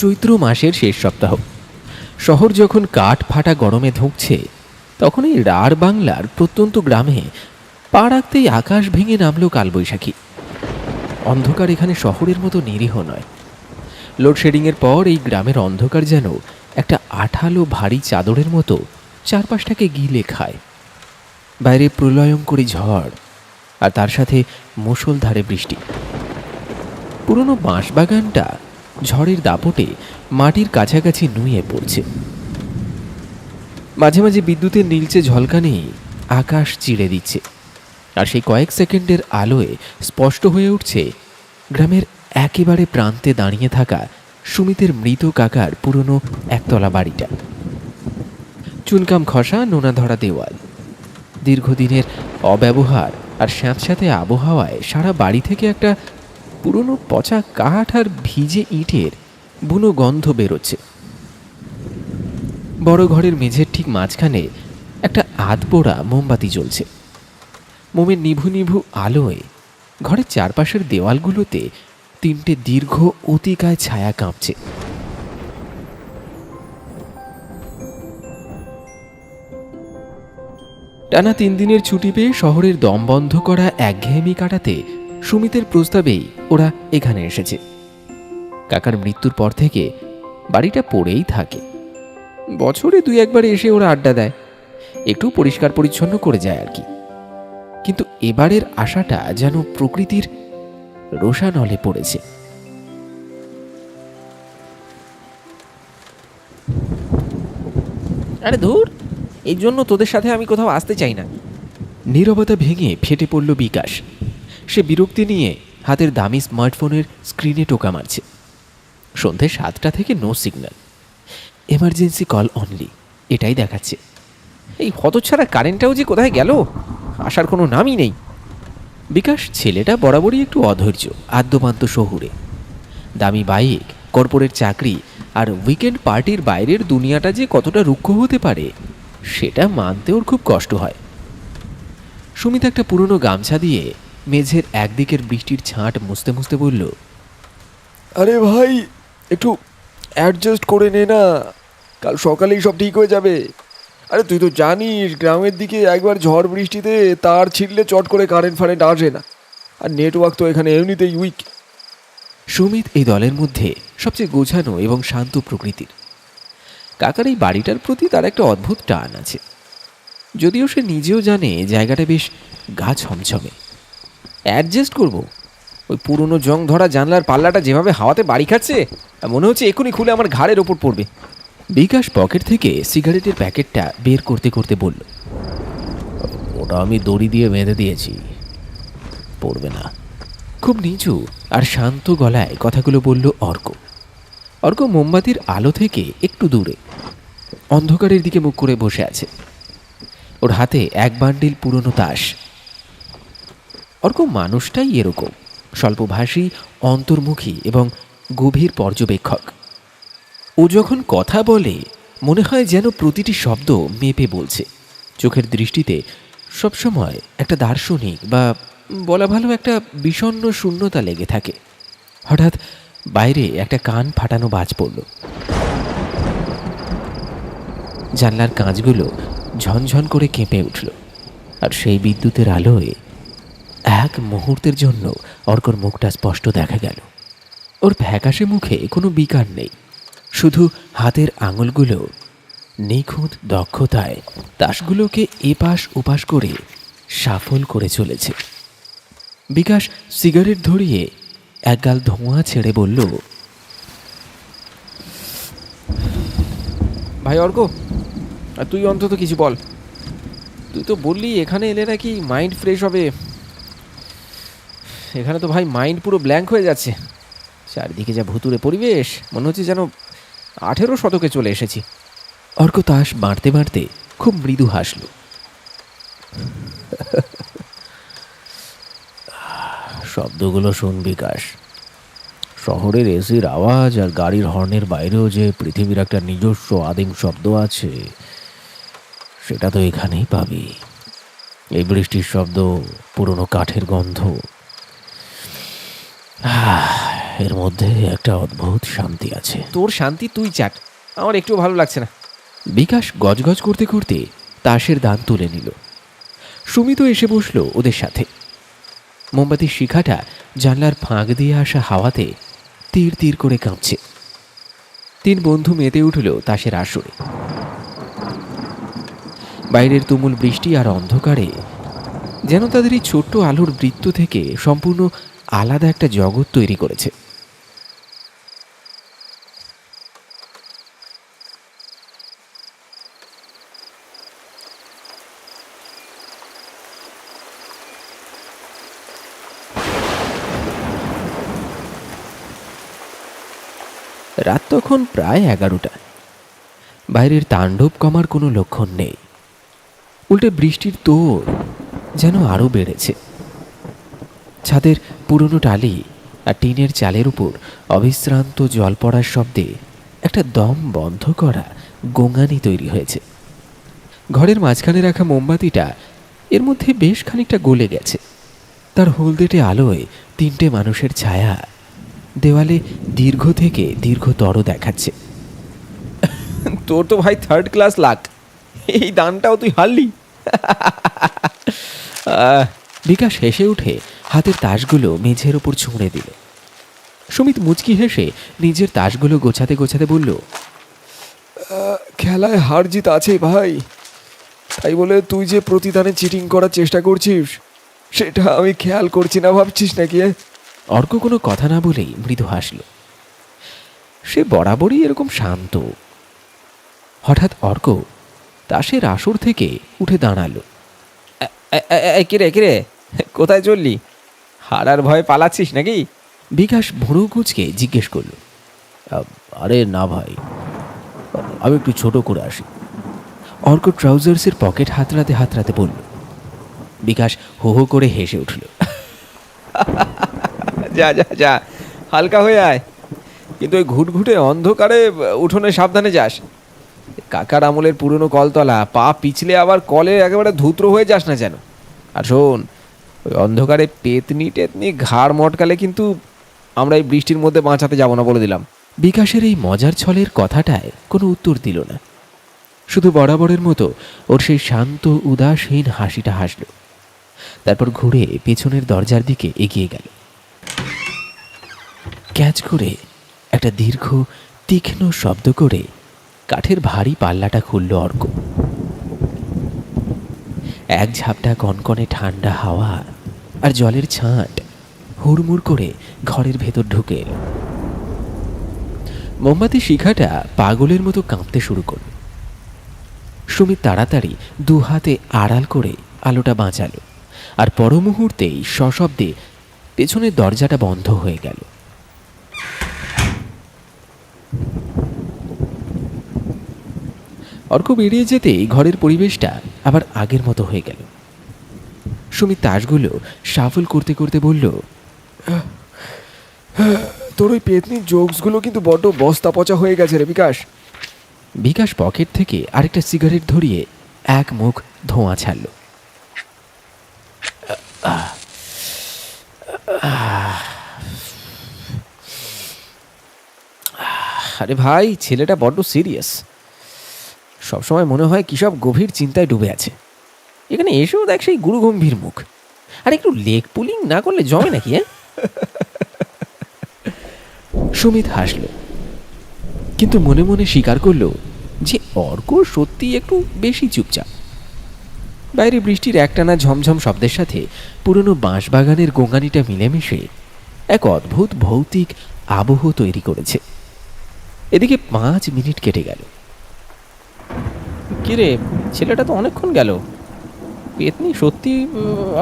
চৈত্র মাসের শেষ সপ্তাহ। শহর যখন কাঠ ফাটা গরমে ধুঁকছে, তখন এই রাঢ় বাংলার প্রত্যন্ত গ্রামে পা রাখতেই আকাশ ভেঙে নামল কালবৈশাখী। অন্ধকার এখানে শহরের মতো নিরীহ নয়। লোডশেডিংয়ের পর এই গ্রামের অন্ধকার যেন একটা আঠালো ভারী চাদরের মতো চারপাশটাকে গিলে খায়। বাইরে প্রলয়ঙ্করী ঝড়, আর তার সাথে মুষলধারে বৃষ্টি। পুরনো বাঁশবাগানটা ঝড়ের দাপটে মাটির কাছাকাছি নুয়ে পড়ছে। মাঝে মাঝে বিদ্যুতের নীলচে ঝলকানি আকাশ চিড়ে দিচ্ছে, আর সেই কয়েক সেকেন্ডের আলোয় স্পষ্ট হয়ে উঠছে গ্রামের একেবারে প্রান্তে দাঁড়িয়ে থাকা সুমিতের মৃত কাকার পুরনো একতলা বাড়িটা। চুনকাম খসা, নোনা ধরা দেওয়াল, দীর্ঘদিনের অব্যবহার আর স্যাঁতস্যাঁতে আবহাওয়ায় সারা বাড়ি থেকে একটা পুরনো পচা কাঠ আর ভিজে ইটের বুনো গন্ধ বেরোচ্ছে। বড় ঘরের মেঝের ঠিক মাঝখানে একটা আধপোড়া মোমবাতি জ্বলছে। মোমের নিভু নিভু আলোয় ঘরের চারপাশের দেওয়ালগুলোতে তিনটে দীর্ঘ অতিকায় ছায়া কাঁপছে। টানা 3 দিনের ছুটি পেয়ে শহরের দম বন্ধ করা একঘেয়েমি কাটাতে সুমিতের প্রস্তাবেই ওরা এখানে এসেছে। কাকার মৃত্যুর পর থেকে বাড়িটা পড়েই থাকে। বছরে 2-1বার এসে ওরা আড্ডা দেয়, একটু পরিষ্কার পরিচ্ছন্ন করে যায় আর কি। কিন্তু এবারের আশাটা যেন প্রকৃতির রোষানলে পড়েছে। আরে ধুর, এই জন্য তোদের সাথে আমি কোথাও আসতে চাই না। নীরবতা ভেঙে ফেটে পড়ল বিকাশ। সে বিরক্তি নিয়ে হাতের দামি স্মার্টফোনের স্ক্রিনে টোকা মারছে। সন্ধে 7টা থেকে no signal, emergency call only, এটাই দেখাচ্ছে। এই হতচ্ছাড়া কারেন্টটাও যে কোথায় গেল, আসার কোনো নামই নেই। বিকাশ ছেলেটা বরাবরই একটু অধৈর্য, আদ্যপান্ত শহুরে। দামি বাইক, কর্পোরেট চাকরি আর উইকেন্ড পার্টির বাইরের দুনিয়াটা যে কতটা রুক্ষ হতে পারে সেটা মানতে ওর খুব কষ্ট হয়। সুমিত একটা পুরনো গামছা দিয়ে মেঝের একদিকের বৃষ্টির ছাঁট মুছতে মুছতে বলল, আরে ভাই, একটু অ্যাডজাস্ট করে নে না, কাল সকালেই সব ঠিক হয়ে যাবে। আরে তুই তো জানিস গ্রামের দিকে একবার ঝড় বৃষ্টিতে তার ছিঁড়লে চট করে কারেন্ট ফারেন্ট আসে না, আর নেটওয়ার্ক তো এখানে এমনিতেই উইক। সুমিত এই দলের মধ্যে সবচেয়ে গোছানো এবং শান্ত প্রকৃতির। কাকার এই বাড়িটার প্রতি তার একটা অদ্ভুত টান আছে, যদিও সে নিজেও জানে জায়গাটা বেশ গা ছমছমে। অ্যাডজাস্ট করব? ওই পুরনো জং ধরা জানলার পাল্লাটা যেভাবে হাওয়াতে বাড়ি খাচ্ছে, মনে হচ্ছে এক্ষুনি খুলে আমার ঘাড়ের ওপর পড়বে। বিকাশ পকেট থেকে সিগারেটের প্যাকেটটা বের করতে করতে বলল, ওটা আমি দড়ি দিয়ে বেঁধে দিয়েছি, পড়বে না। খুব নিচু আর শান্ত গলায় কথাগুলো বলল অর্ক। অর্ক মোমবাতির আলো থেকে একটু দূরে অন্ধকারের দিকে মুখ করে বসে আছে। ওর হাতে এক বান্ডিল পুরনো তাস। অর্ক মানুষটাই এরকম, স্বল্পভাষী, অন্তর্মুখী এবং গভীর পর্যবেক্ষক। ও যখন কথা বলে মনে হয় যেন প্রতিটি শব্দ মেপে বলছে। চোখের দৃষ্টিতে সবসময় একটা দার্শনিক বা বলা ভালো একটা বিষণ্ণ শূন্যতা লেগে থাকে। হঠাৎ বাইরে একটা কান ফাটানো বাজ পড়ল। জানলার কাঁচগুলো ঝনঝন করে কেঁপে উঠল, আর সেই বিদ্যুতের আলোয় এক মুহূর্তের জন্য অর্কর মুখটা স্পষ্ট দেখা গেল। ওর ফ্যাকাশে মুখে কোনো বিকার নেই, শুধু হাতের আঙুলগুলো নিখুঁত দক্ষতায় তাসগুলোকে এপাশ ওপাশ করে সাফল করে চলেছে। বিকাশ সিগারেট ধরিয়ে একগাল ধোঁয়া ছেড়ে বলল, ভাই অর্ক, আর তুই অন্তত কিছু বল। তুই তো বললি এখানে এলে নাকি মাইন্ড ফ্রেশ হবে। এখানে তো ভাই মাইন্ড পুরো ব্ল্যাঙ্ক হয়ে যাচ্ছে। চারিদিকে যা ভুতুরে পরিবেশ, মনে হচ্ছে যেন 18 শতকে চলে এসেছি। অর্ক তাস বাঁটতে বাঁটতে খুব মৃদু হাসল। শব্দগুলো শুন বিকাশ, শহরের এসির আওয়াজ আর গাড়ির হর্নের বাইরেও যে পৃথিবীর একটা নিজস্ব আদিম শব্দ আছে, সেটা তো এখানেই পাবি। এই বৃষ্টির শব্দ, পুরনো কাঠের গন্ধ, এর মধ্যে একটা অদ্ভুত শান্তি আছে। তোর শান্তি তুই চাট, আমার একটু ভালো লাগছে না। বিকাশ গজগজ করতে করতে তাসের দান তুলে নিল। সুমিতও এসে বসলো ওদের সাথে। মোমবাতির শিখাটা জানলার ফাঁক দিয়ে আসা হাওয়াতে তীর তীর করে কাঁপছে। তিন বন্ধু মেতে উঠল তাসের আসরে। বাইরের তুমুল বৃষ্টি আর অন্ধকারে যেন তাদের এই ছোট্ট আলোর বৃত্ত থেকে সম্পূর্ণ আলাদা একটা জগৎ তৈরি করেছে। রাত তখন প্রায় 11টা। বাইরের তাণ্ডব কমার কোনো লক্ষণ নেই, উল্টে বৃষ্টির তোড় যেন আরও বেড়েছে। ছাদের পুরনো টালি আর টিনের চালের উপর অবিশ্রান্ত জল পড়ার শব্দে একটা দম বন্ধ করা গোঙানি তৈরি হয়েছে। ঘরের মাঝখানে রাখা মোমবাতিটা এর মধ্যে বেশ খানিকটা গলে গেছে। তার হলদেটে আলোয় তিনটে মানুষের ছায়া দেওয়ালে দীর্ঘ থেকে দীর্ঘতর দেখাচ্ছে। তোর তো ভাই 3rd ক্লাস লাক, এই দানটাও তুই হারলি। বিকাশ হেসে উঠে হাতের তাসগুলো মেঝের ওপর ছুঁড়ে দিল। সুমিত মুচকি হেসে নিজের তাসগুলো গোছাতে গোছাতে বলল, খেলায় হার জিত আছে ভাই, তাই বলে তুই যে প্রতিদানে চিটিং করার চেষ্টা করছিস সেটা আমি খেয়াল করছি না ভাবছিস নাকি? অর্ক কোনো কথা না বলেই মৃদু হাসল। সে বরাবরই এরকম শান্ত। হঠাৎ অর্ক তাসের আসর থেকে উঠে দাঁড়ালো। কিরে কিরে, কোথায় চললি? হারার ভয়ে পালাচ্ছিস নাকি? বিকাশ ভুরু কুঁচকে জিজ্ঞেস করল। আরে না ভাই, আমি একটু ছোট করে আসি। অর্ক ট্রাউজার্সের পকেট হাতড়াতে হাতড়াতে বলল। বিকাশ হো হো করে হেসে উঠল। যা যা যা, হালকা হয়ে আয়, কিন্তু ওই ঘুটঘুটে অন্ধকারে উঠোনে সাবধানে যাস। কাকার আমলের পুরনো কলতলা, পা পিছলে আবার কলে একেবারে ধুত্র হয়ে যাস না যেন। আর শোন, ওই অন্ধকারে পেতনি টেতনি ঘাড় মটকালে কিন্তু আমরা এই বৃষ্টির মধ্যে বাঁচাতে যাব না, বলে দিলাম। বিকাশের এই মজার ছলের কথাটায় কোনো উত্তর দিল না, শুধু বরাবরের মতো ওর সেই শান্ত উদাসীন হাসিটা হাসল। তারপর ঘুরে পেছনের দরজার দিকে এগিয়ে গেল। ক্যাচ করে একটা দীর্ঘ তীক্ষ্ণ শব্দ করে কাঠের ভারী পাল্লাটা খুলল অর্ক। এক ঝাপটা কনকনে ঠান্ডা হাওয়া আর জলের ছাঁট হুড়মুড় করে ঘরের ভেতর ঢুকে এল। মোমবাতি শিখাটা পাগলের মতো কাঁপতে শুরু করল। সুমিত তাড়াতাড়ি দু হাতে আড়াল করে আলোটা বাঁচালো, আর পর মুহূর্তেই সশব্দে পেছনের দরজাটা বন্ধ হয়ে গেল। অর্ক বেরিয়ে যেতেই ঘরের পরিবেশটা আবার আগের মতো হয়ে গেল। সুমিত তাসগুলো সাফল করতে করতে বলল, তোর ওই পেতনির জোকসগুলো কিন্তু বড্ড বস্তা পচা হয়ে গেছে রে বিকাশ। বিকাশ পকেট থেকে আরেকটা সিগারেট ধরিয়ে এক মুখ ধোঁয়া ছাড়ল। আরে ভাই, ছেলেটা বড্ড সিরিয়াস, সবসময় মনে হয় কী সব গভীর চিন্তায় ডুবে আছে। এখানে এসেও দেখ সেই গুরু গম্ভীর মুখ। আর একটু লেগ পুলিং না করলে জমে নাকি? হ্যাঁ, সুমিত হাসল, কিন্তু মনে মনে স্বীকার করল যে অর্ক সত্যি একটু বেশি চুপচাপ। বাইরে বৃষ্টির একটানা ঝমঝম শব্দের সাথে পুরনো বাঁশবাগানের গোঙানিটা মিলেমিশে এক অদ্ভুত ভৌতিক আবহ তৈরি করেছে। এদিকে 5 মিনিট কেটে গেল। কিরে, ছেলেটা তো অনেকক্ষণ গেল, পেতনি সত্যি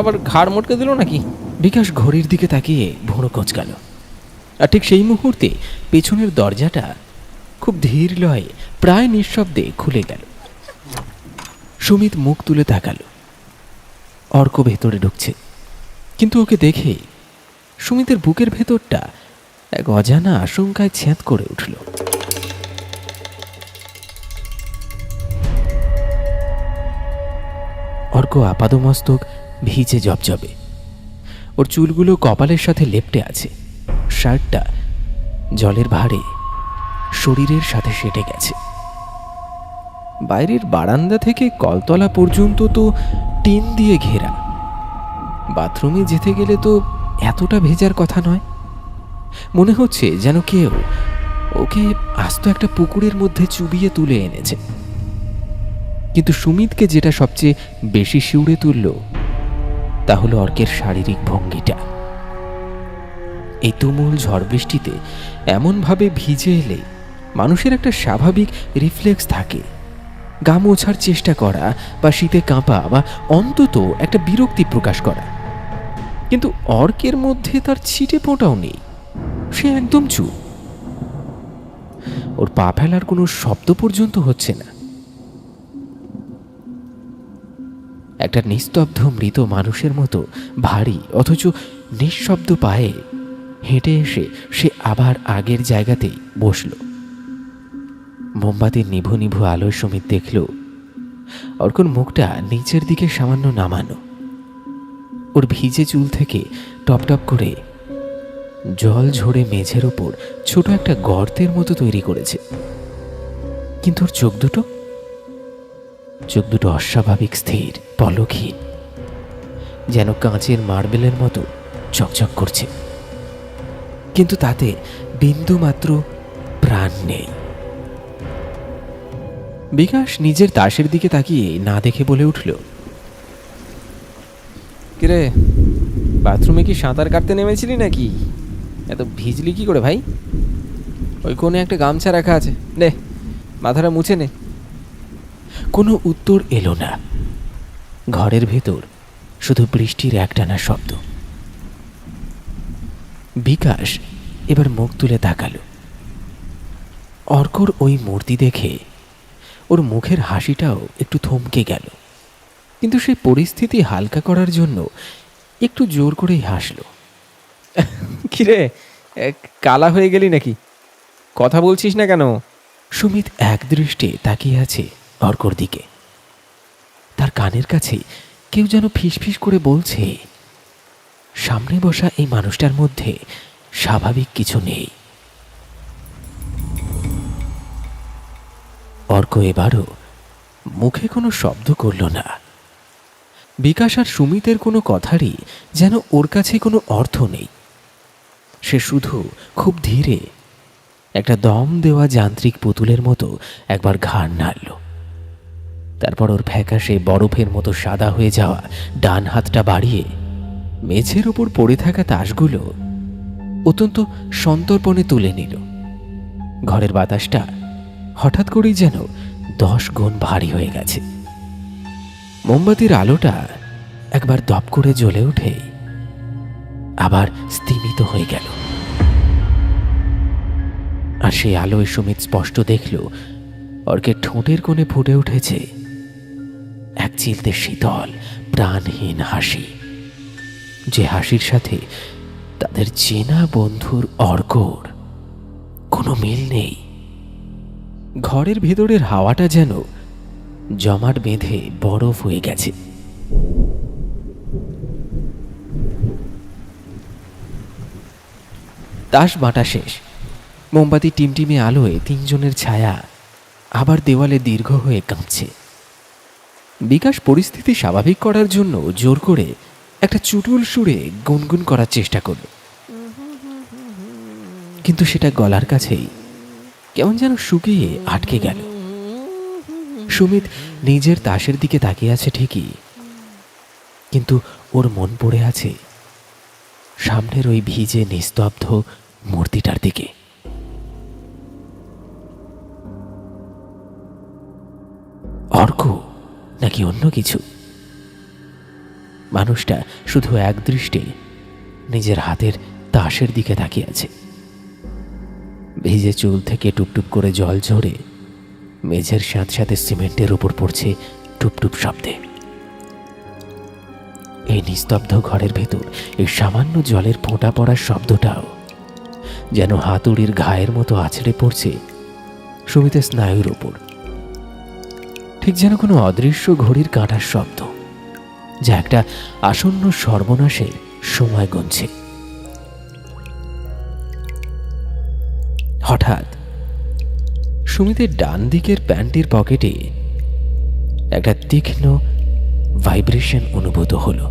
আবার ঘাড় মটকে দিল নাকি? বিকাশ ঘড়ির দিকে তাকিয়ে ভুঁড়ো কোঁচকাল। আর ঠিক সেই মুহূর্তে পেছনের দরজাটা খুব ধীর লয়ে প্রায় নিঃশব্দে খুলে গেল। সুমিত মুখ তুলে তাকালো। অর্ক ভেতরে ঢুকছে, কিন্তু ওকে দেখে সুমিতের বুকের ভেতরটা এক অজানা আশঙ্কায় ছ্যাঁত করে উঠল। অর্ক আপাদমস্তক ভিজে জবজবে, ওর চুলগুলো কপালের সাথে লেপ্টে আছে, শার্টটা জলের ভারে শরীরের সাথে সেটে গেছে। বাইরের বারান্দা থেকে কলতলা পর্যন্ত তো টিন দিয়ে ঘেরা। বাথরুমে যেতে গেলে তো এতটা ভেজার কথা নয়। মনে হচ্ছে যেন কেউ ওকে আস্ত একটা পুকুরের মধ্যে চুবিয়ে তুলে এনেছে। কিন্তু সুমিতকে যেটা সবচেয়ে বেশি শিউরে তুলল তা হলো অর্কের শারীরিক ভঙ্গিটা। এই তুমুল ঝড় বৃষ্টিতে এমনভাবে ভিজে এলে মানুষের একটা স্বাভাবিক রিফ্লেক্স থাকে, গা মোছার চেষ্টা করা বা শীতে কাঁপা বা অন্তত একটা বিরক্তি প্রকাশ করা। কিন্তু অর্কের মধ্যে তার ছিটে ফোঁটাও নেই, সে একদম চুপ। ওর পা ফেলার কোনো শব্দ পর্যন্ত হচ্ছে না। একটা নিস্তব্ধ মৃত মানুষের মতো ভারী অথচ নিঃশব্দ পায়ে হেঁটে এসে সে আবার আগের জায়গাতেই বসল। মোমবাতির নিভু নিভু আলোয় সুমিত দেখল অর্কর মুখটা নিচের দিকে সামান্য নামানো। ওর ভিজে চুল থেকে টপ টপ করে জল ঝরে মেঝের ওপর ছোট একটা গর্তের মতো তৈরি করেছে। কিন্তু ওর চোখ দুটো অস্বাভাবিক স্থির, পলকহীন, যেন কাঁচের মার্বেলের মতো চকচক করছে। কিন্তু তাতে বিন্দু মাত্র প্রাণ নেই। বিকাশ নিজের তাসের দিকে তাকিয়ে না দেখে বলে উঠল, কিরে, বাথরুমে কি সাঁতার কাটতে নেমেছিলি নাকি? এত ভিজলি কি করে ভাই? ওই কোণে একটা গামছা রাখা আছে, নে মাথাটা মুছে নে। কোনো উত্তর এলো না। ঘরের ভেতর শুধু বৃষ্টির একটানা শব্দ। বিকাশ এবার মুখ তুলে তাকালো। অর্কর ওই মূর্তি দেখে ওর মুখের হাসিটাও একটু থমকে গেল, কিন্তু সে পরিস্থিতি হালকা করার জন্য একটু জোর করেই হাসল। কিরে, কালা হয়ে গেলি নাকি? কথা বলছিস না কেন? সুমিত একদৃষ্টে তাকিয়ে আছে অর্কর দিকে। তার কানের কাছে কেউ যেন ফিসফিস করে বলছে, সামনে বসা এই মানুষটার মধ্যে স্বাভাবিক কিছু নেই। অর্ক এবারও মুখে কোনো শব্দ করল না। বিকাশ আর সুমিতের কোনো কথারই যেন ওর কাছে কোনো অর্থ নেই। সে শুধু খুব ধীরে একটা দম দেওয়া যান্ত্রিক পুতুলের মতো একবার ঘাড় নাড়ল। তারপর ওর ফ্যাকাশে বরফের মতো সাদা হয়ে যাওয়া ডান হাতটা বাড়িয়ে মেঝের ওপর পড়ে থাকা তাসগুলো অত্যন্ত সন্তর্পণে তুলে নিল। ঘরের বাতাসটা হঠাৎ করেই যেন 10 গুণ ভারী হয়ে গেছে। মোমবাতির আলোটা একবার দপ করে জ্বলে উঠে আবার স্তিমিত হয়ে গেল। আর সেই আলোয় সুমিত স্পষ্ট দেখল অর্কের ঠোঁটের কোণে ফুটে উঠেছে এক চিলতে শীতল প্রাণহীন হাসি, যে হাসির সাথে তাদের চেনা বন্ধুর অর্কর কোনো মিল নেই। ঘরের ভেতরের হাওয়াটা যেন জমাট বেঁধে বরফ হয়ে গেছে। তাস বাটা শেষ। মোমবাতি টিমটিমে আলোয় 3 জনের ছায়া আবার দেওয়ালে দীর্ঘ হয়ে কাঁপছে। বিকাশ পরিস্থিতি স্বাভাবিক করার জন্য জোর করে একটা চুটুল সুরে গুনগুন করার চেষ্টা করল, কিন্তু সেটা গলার কাছেই কেমন যেন শুকিয়ে আটকে গেল। সুমিত নিজের তাসের দিকে তাকিয়ে আছে ঠিকই, কিন্তু ওর মন পড়ে আছে সামনের ওই ভিজে নিস্তব্ধ মূর্তিটার দিকে। অর্ক নাকি অন্য কিছু? মানুষটা শুধু একদৃষ্টে নিজের হাতের তাসের দিকে তাকিয়ে আছে। ভিজে চুল থেকে টুপটুপ করে জল ঝরে মেঝের সাথে সাথে সিমেন্টের উপর পড়ছে টুপটুপ শব্দে। এই নিস্তব্ধ ঘরের ভেতর এই সামান্য জলের ফোঁটা পড়ার শব্দটাও যেন হাতুড়ির ঘায়ের মতো আছড়ে পড়ছে সুমিতের স্নায়ুর ওপর, ঠিক যেন কোনো অদৃশ্য ঘড়ির কাঁটার শব্দ, যা একটা আসন্ন সর্বনাশের সময় গুনছে। হঠাৎ সুমিতের ডান দিকের প্যান্টের পকেটে একটা তীক্ষ্ণ ভাইব্রেশন অনুভূত হলো।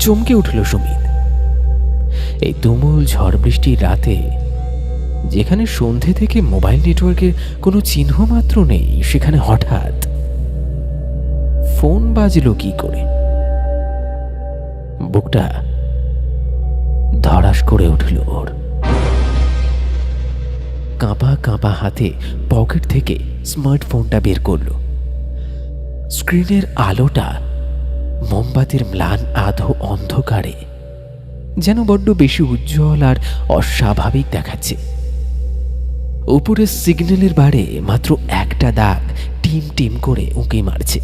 চমকে উঠল সুমিত। এই তুমুল ঝড় বৃষ্টির রাতে, যেখানে সন্ধে থেকে মোবাইল নেটওয়ার্কের কোনো চিহ্ন মাত্র নেই, সেখানে হঠাৎ ফোন বাজলো কি করে? বুকটা ধড়াস করে উঠল ওর। কাঁপা কাঁপা হাতে পকেট থেকে স্মার্টফোনটা বের করল। স্ক্রিনের আলোটা মোমবাতির ম্লান আধো অন্ধকারে যেন বড্ড বেশি উজ্জ্বল আর অস্বাভাবিক দেখাচ্ছে। উপরের সিগন্যালের বারে মাত্র একটা দাগ টিম টিম করে উঁকি মারছে।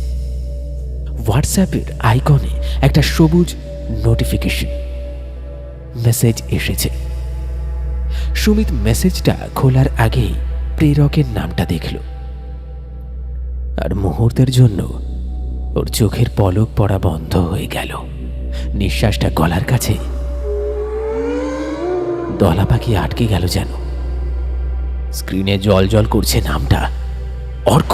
হোয়াটসঅ্যাপের আইকনে একটা সবুজ নোটিফিকেশন মেসেজ এসেছে। সুমিত মেসেজটা খোলার আগেই প্রেরকের নামটা দেখল, আর মুহূর্তের জন্য ওর চোখের পলক পড়া বন্ধ হয়ে গেল। নিঃশ্বাসটা গলার কাছে দলা পাখি আটকে গেল যেন। স্ক্রিনে জল জল করছে নামটা, অর্ক।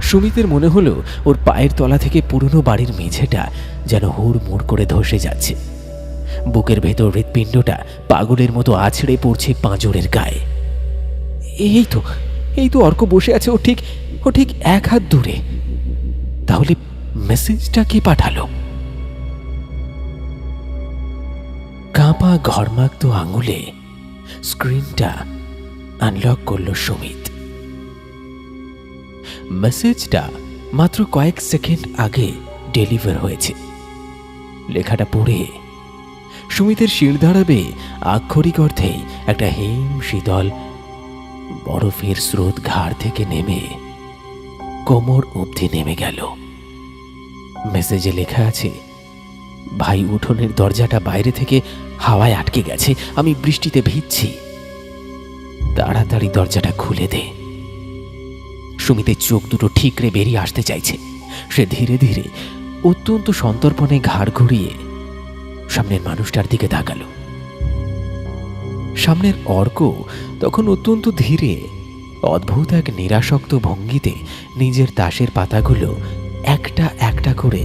সুমিতের মনে হলো ওর পায়ের তলা থেকে পুরনো বাড়ির মেঝেটা যেন হুড়মুড় করে ধসে যাচ্ছে। বুকের ভেতর হৃৎপিণ্ডটা পাগলের মতো আছড়ে পড়ছে পাঁজরের গায়ে। এই তো অর্ক বসে আছে, ও ঠিক এক হাত দূরে। তাহলে মেসেজটা কে পাঠালো? কাঁপা ঘর্মাক্ত আঙুলে স্ক্রিনটা আনলক করল সুমিত। মেসেজটা মাত্র কয়েক সেকেন্ড আগে ডেলিভার হয়েছে। লেখাটা পড়ে সুমিতের শিরদাঁড়াবে আক্ষরিক অর্থেই একটা হিম শীতল বরফের স্রোত ঘাড় থেকে নেমে কোমর অবধি নেমে গেল। মেসেজে লেখা আছে, ভাই উঠোনের দরজাটা বাইরে থেকে হাওয়ায় আটকে গেছে, আমি বৃষ্টিতে ভিজছি, তাড়াতাড়ি দরজাটা খুলে দে। সুমিতের চোখ দুটো ঠিকরে বেরিয়ে আসতে চাইছে। সে ধীরে ধীরে অত্যন্ত সন্তর্পণে ঘাড় ঘুরিয়ে সামনের মানুষটার দিকে তাকালো। সামনের অর্ক তখন অত্যন্ত ধীরে, অদ্ভুত এক নিরাসক্ত ভঙ্গিতে নিজের তাসের পাতাগুলো একটা একটা করে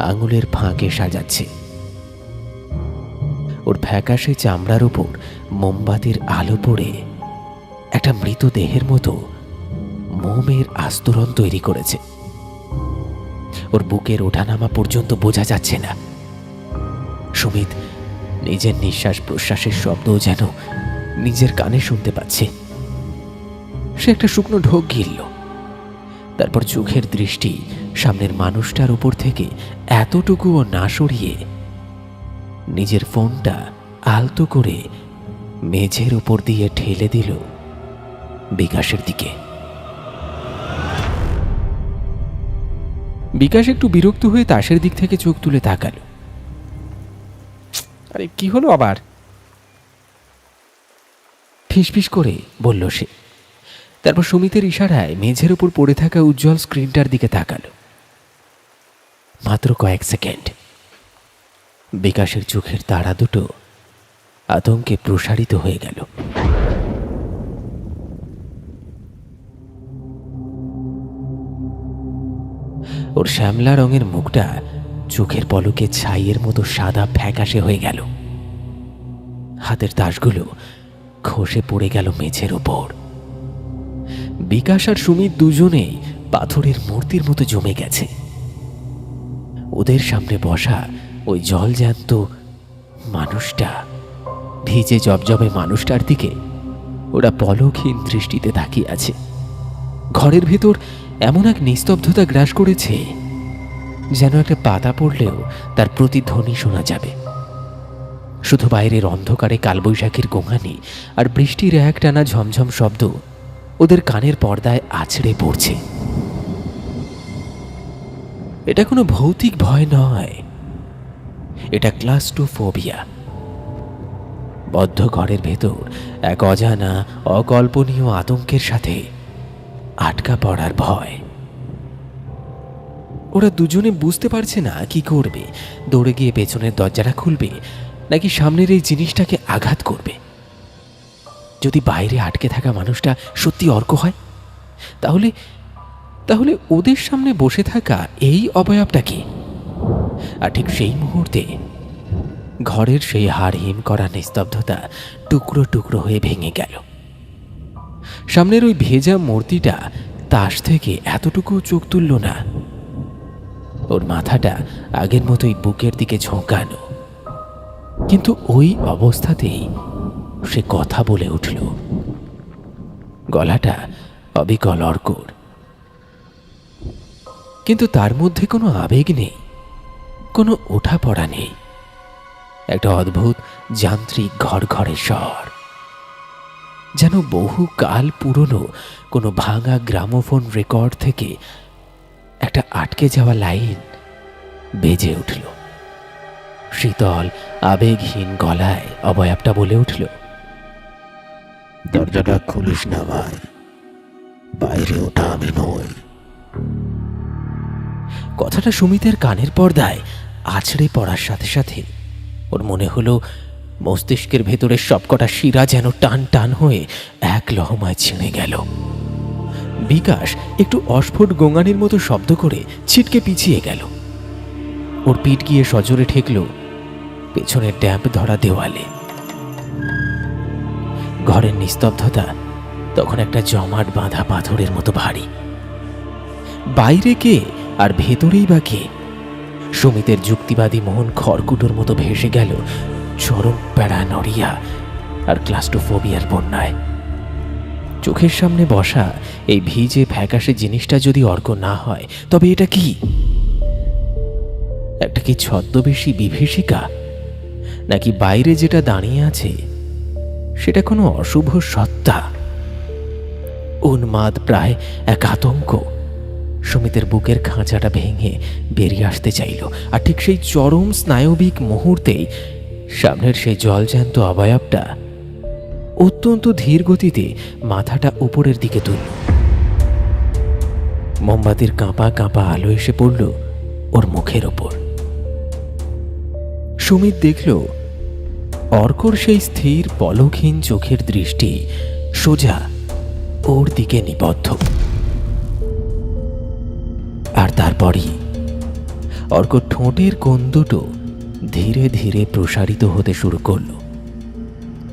আঙুলের ফাঁকে সাজাচ্ছে। ওর ফ্যাকাশে চামড়ার উপর মোমবাতির আলো পড়ে একটা মৃতদেহের মতো মোমের আস্তরণ তৈরি করেছে। ওর বুকের ওঠানামা পর্যন্ত বোঝা যাচ্ছে না। সুমিত নিজের নিঃশ্বাস প্রশ্বাসের শব্দ যেন নিজের কানে শুনতে পাচ্ছে। সে একটা শুকনো ঢোক গিলল, তারপর চোখের দৃষ্টি সামনের মানুষটার উপর থেকে এতটুকুও না সরিয়ে নিজের ফোনটা আলতো করে মেঝের উপর দিয়ে ঠেলে দিল বিকাশের দিকে। বিকাশ একটু বিরক্ত হয়ে তাসের দিক থেকে চোখ তুলে তাকালো। আরে কি হলো আবার? ফিসফিস করে বলল সে। তারপর সুমিতের ইশারায় মেঝের উপর পড়ে থাকা উজ্জ্বল স্ক্রিনটার দিকে তাকালো। মাত্র কয়েক সেকেন্ড। বিকাশের চোখের তারা দুটো আতঙ্কে প্রসারিত হয়ে গেল। ওর শ্যামলা রঙের মুখটা চোখের পলকে ছাইয়ের মতো সাদা ফ্যাকাশে হয়ে গেল। হাতের তাসগুলো খসে পড়ে গেল মেঝের ওপর। বিকাশ আর সুমিত দুজনেই পাথরের মূর্তির মতো জমে গেছে। ওদের সামনে বসা ওই জলজ্যান্ত মানুষটা, ভিজে জবজবে মানুষটার দিকে ওরা পলকহীন দৃষ্টিতে তাকিয়ে আছে। ঘরের ভেতর এমন এক নিস্তব্ধতা গ্রাস করেছে যেন একটা পাতা পড়লেও তার প্রতিধ্বনি শোনা যাবে। শুধু বাইরের অন্ধকারে কালবৈশাখীর গোঙানি আর বৃষ্টির একটানা ঝমঝম শব্দ ওদের কানের পর্দায় আছড়ে পড়ছে। এটা কোনো ভৌতিক ভয় নয়, এটা ক্লাস্ট্রোফোবিয়া। বদ্ধ ঘরের ভেতর এক অজানা অকল্পনীয় আতঙ্কের সাথে আটকা পড়ার ভয়। ওরা দুজনে বুঝতে পারছে না কি করবে, দৌড়ে গিয়ে পেছনের দরজাটা খুলবে নাকি সামনের এই জিনিসটাকে আঘাত করবে। যদি বাইরে আটকে থাকা মানুষটা সত্যি অর্ক হয়, তাহলে তাহলে ওদের সামনে বসে থাকা এই অবয়বটা কি? আর ঠিক সেই মুহূর্তে ঘরের সেই হাড় হিম করা নিস্তব্ধতা টুকরো টুকরো হয়ে ভেঙে গেল। সামনের ওই ভেজা মূর্তিটা তাস থেকে এতটুকু চোখ তুলল না। ওর মাথাটা আগের মতোই বুকের দিকে ঝোঁকানো, কিন্তু ওই অবস্থাতেই সে কথা বলে উঠল। গলাটা অবিকল অর্কর, কিন্তু তার মধ্যে কোনো আবেগ নেই, কোনো ওঠা পড়া নেই। একটা অদ্ভুত যান্ত্রিক ঘড়ঘড়ে স্বর, যেন বহু কাল পুরনো কোনো ভাঙা গ্রামোফোন রেকর্ড থেকে একটা আটকে যাওয়া লাইন বেজে উঠল। শীতল আবেগহীন গলায় অবয়বটা বলে উঠল, দরজাটা খুলিস না ভাই, বাইরে ওটা আমি নই। কথাটা সুমিতের কানের পর্দায় আছড়ে পড়ার সাথে সাথে ওর মনে হলো মস্তিষ্কের ভেতরের সবকটা শিরা যেন টান টান হয়ে এক লহমায় ছিঁড়ে গেল। বিকাশ একটু অস্ফুট গোঙানির মতো শব্দ করে ছিটকে পিছিয়ে গেল। ওর পিঠ গিয়ে সজোরে ঠেকল পেছনের ড্যাম্প ধরা দেওয়ালে। ঘরের নিস্তব্ধতা তখন একটা জমাট বাঁধা পাথরের মতো ভারী। বাইরে কে আর ভেতরেই বা কে? সুমিতের যুক্তিবাদী মন খড়কুটোর মতো ভেসে গেল চরম প্যারানরিয়া আর ক্লাস্ট্রোফোবিয়ার বন্যায়। চোখের সামনে বসা এই ভিজে ফ্যাকাশে জিনিসটা যদি অর্ক না হয়, তবে এটা কি? একটা কি ছদ্মবেশী বিভীষিকা, নাকি বাইরে যেটা দাঁড়িয়ে আছে সেটা কোনো অশুভ সত্তা? উন্মাদ প্রায় এক আতঙ্ক সুমিতের বুকের খাঁচাটা ভেঙে বেরিয়ে আসতে চাইল। আর ঠিক সেই চরম স্নায়বিক মুহূর্তেই সামনের সেই জলজ্যান্ত অবয়বটা অত্যন্ত ধীর গতিতে মাথাটা উপরের দিকে তুলল। মোমবাতির কাঁপা কাঁপা আলো এসে পড়ল ওর মুখের ওপর। সুমিত দেখল অর্কর সেই স্থির পলকহীন চোখের দৃষ্টি সোজা ওর দিকে নিবদ্ধ। আর তারপরই অর্কর ঠোঁটের কোণ দুটো ধীরে ধীরে প্রসারিত হতে শুরু করল।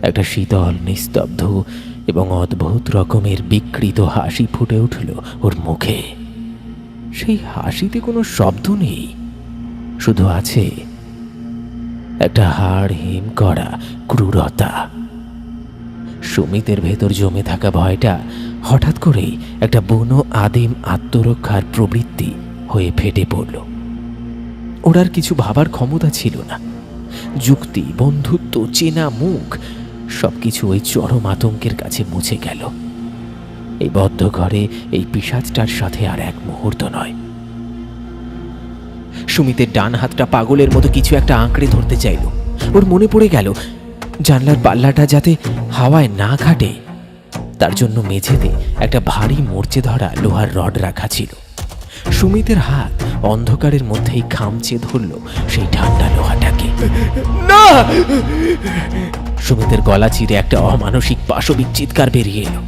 একটা শীতল নিস্তব্ধ এবং অদ্ভুত রকমের বিকৃত হাসি ফুটে উঠল ওর মুখে। সেই হাসিতে কোনো শব্দ নেই, শুধু আছে একটা হাড় হিম করা ক্রূরতা। সুমিতের ভেতর জমে থাকা ভয়টা হঠাৎ করেই একটা বুনো আদিম আত্মরক্ষার প্রবৃত্তি হয়ে ফেটে পড়ল। ওর আর কিছু ভাবার ক্ষমতা ছিল না। যুক্তি, বন্ধুত্ব, চেনা মুখ সবকিছু ওই চরম আতঙ্কের কাছে মুছে গেল। এই বদ্ধ ঘরে এই পিশাচটার সাথে আর এক মুহূর্ত নয়। সুমিতের ডান হাতটা পাগলের মতো কিছু একটা আঁকড়ে ধরতে চাইল। ওর মনে পড়ে গেল জানলার পাল্লাটা যাতে হাওয়ায় না ঘাটে তার জন্য মেঝেতে একটা ভারী মরচে ধরা লোহার রড রাখা ছিল। সুমিতের হাত অন্ধকারের মধ্যেই খামচে ধরল সেই ঠান্ডা লোহাটাকে। না! সুমিতের গলা চিরে একটা অমানসিক পাশবিক চিৎকার বেরিয়ে এলো।